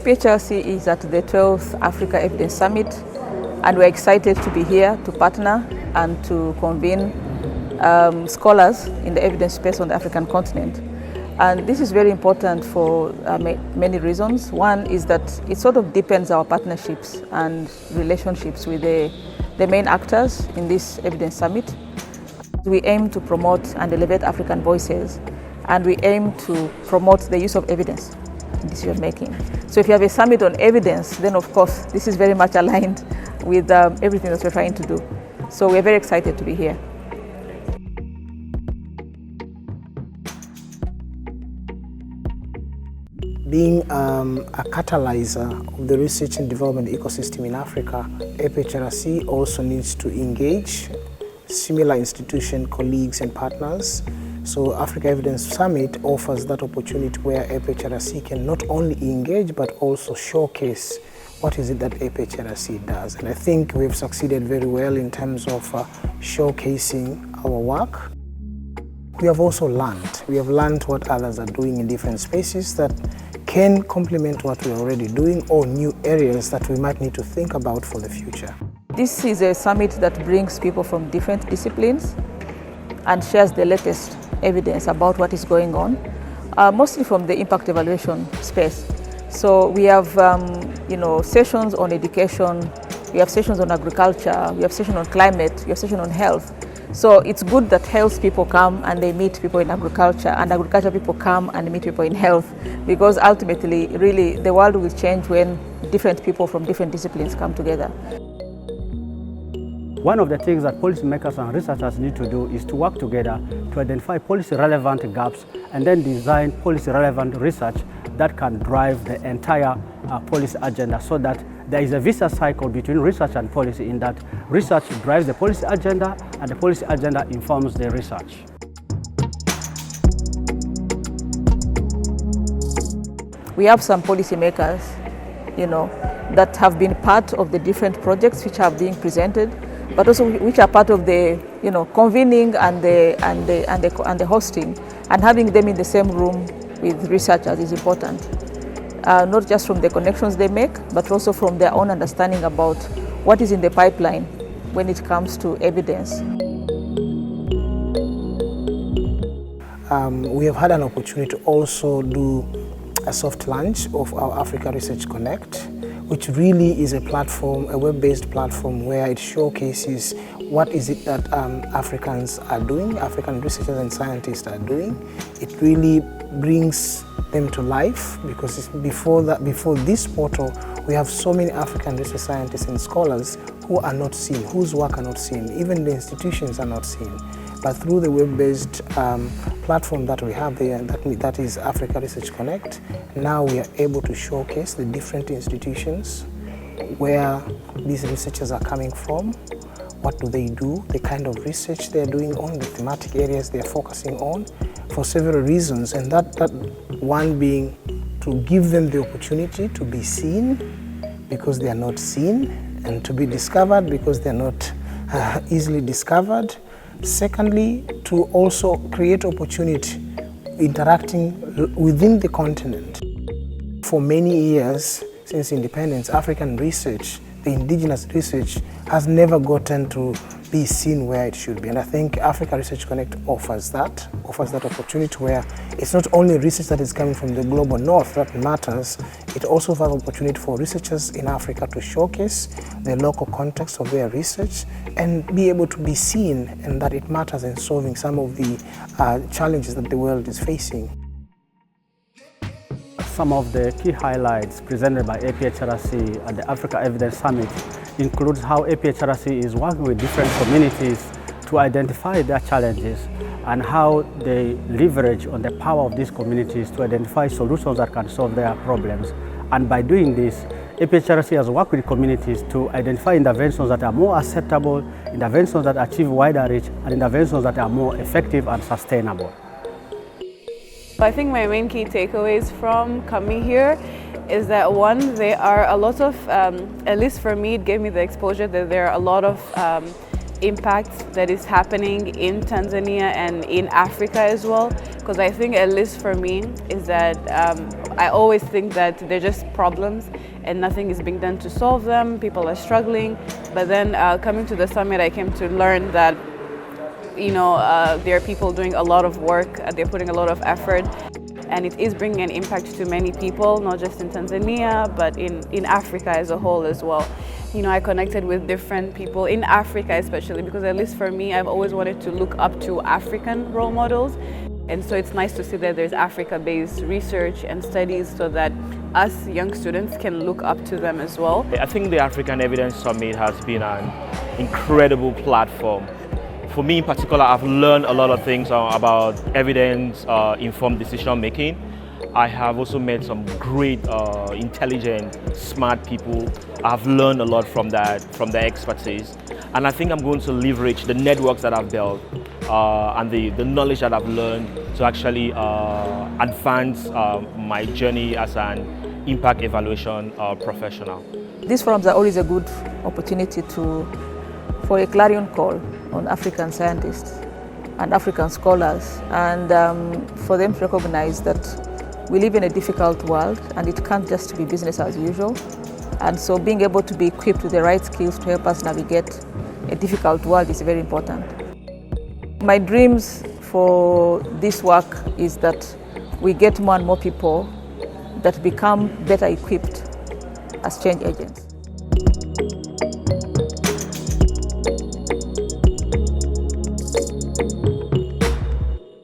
APHRC is at the 12th Africa Evidence Summit, and we're excited to be here to partner and to convene scholars in the evidence space on the African continent. And this is very important for many reasons. One is that it sort of deepens our partnerships and relationships with the main actors in this evidence summit. We aim to promote and elevate African voices, and we aim to promote the use of evidence in decision making. So if you have a summit on evidence, then of course this is very much aligned with everything that we're trying to do. So we're very excited to be here. Being a catalyzer of the research and development ecosystem in Africa, APHRC also needs to engage similar institution colleagues and partners. So Africa Evidence Summit offers that opportunity where APHRC can not only engage but also showcase what is it that APHRC does. And I think we've succeeded very well in terms of showcasing our work. We have also learned. We have learned what others are doing in different spaces that can complement what we're already doing, or new areas that we might need to think about for the future. This is a summit that brings people from different disciplines and shares the latest evidence about what is going on, mostly from the impact evaluation space. So we have sessions on education, we have sessions on agriculture, we have sessions on climate, we have sessions on health. So it's good that health people come and they meet people in agriculture, and agriculture people come and meet people in health, because ultimately, really, the world will change when different people from different disciplines come together. One of the things that policymakers and researchers need to do is to work together to identify policy-relevant gaps and then design policy-relevant research that can drive the entire policy agenda, so that there is a vicious cycle between research and policy, in that research drives the policy agenda and the policy agenda informs the research. We have some policymakers, that have been part of the different projects which are being presented, but also which are part of the, convening and the hosting, and having them in the same room with researchers is important. Not just from the connections they make, but also from their own understanding about what is in the pipeline when it comes to evidence. We have had an opportunity to also do a soft launch of our Africa Research Connect, which really is a platform, a web-based platform, where it showcases what is it that Africans are doing, African researchers and scientists are doing. It really brings them to life, because before this portal, we have so many African research scientists and scholars who are not seen, whose work are not seen, even the institutions are not seen. But through the web-based platform that we have there, that is Africa Research Connect, now we are able to showcase the different institutions, where these researchers are coming from, what do they do, the kind of research they're doing on, the thematic areas they're focusing on, for several reasons. And that one being to give them the opportunity to be seen because they are not seen, and to be discovered because they're not easily discovered. Secondly, to also create opportunity interacting within the continent. For many years since independence, African research, the indigenous research, has never gotten to be seen where it should be. And I think Africa Research Connect offers that opportunity, where it's not only research that is coming from the global north that matters, it also offers opportunity for researchers in Africa to showcase the local context of their research and be able to be seen, and that it matters in solving some of the challenges that the world is facing. Some of the key highlights presented by APHRC at the Africa Evidence Summit includes how APHRC is working with different communities to identify their challenges, and how they leverage on the power of these communities to identify solutions that can solve their problems. And by doing this, APHRC has worked with communities to identify interventions that are more acceptable, interventions that achieve wider reach, and interventions that are more effective and sustainable. I think my main key takeaways from coming here is that, one, there are a lot of, at least for me, it gave me the exposure that there are a lot of impact that is happening in Tanzania and in Africa as well. Because I think, at least for me, is that I always think that they're just problems and nothing is being done to solve them. People are struggling. But then coming to the summit, I came to learn that there are people doing a lot of work, they're putting a lot of effort, and it is bringing an impact to many people, not just in Tanzania, but in Africa as a whole as well. I connected with different people in Africa especially, because at least for me, I've always wanted to look up to African role models. And so it's nice to see that there's Africa-based research and studies so that us young students can look up to them as well. I think the African Evidence Summit has been an incredible platform. For me in particular, I've learned a lot of things about evidence-informed decision making. I have also met some great, intelligent, smart people. I've learned a lot from their expertise. And I think I'm going to leverage the networks that I've built and the knowledge that I've learned to actually advance my journey as an impact evaluation professional. These forums are always a good opportunity for a clarion call on African scientists and African scholars, and for them to recognize that we live in a difficult world and it can't just be business as usual. And so being able to be equipped with the right skills to help us navigate a difficult world is very important. My dreams for this work is that we get more and more people that become better equipped as change agents.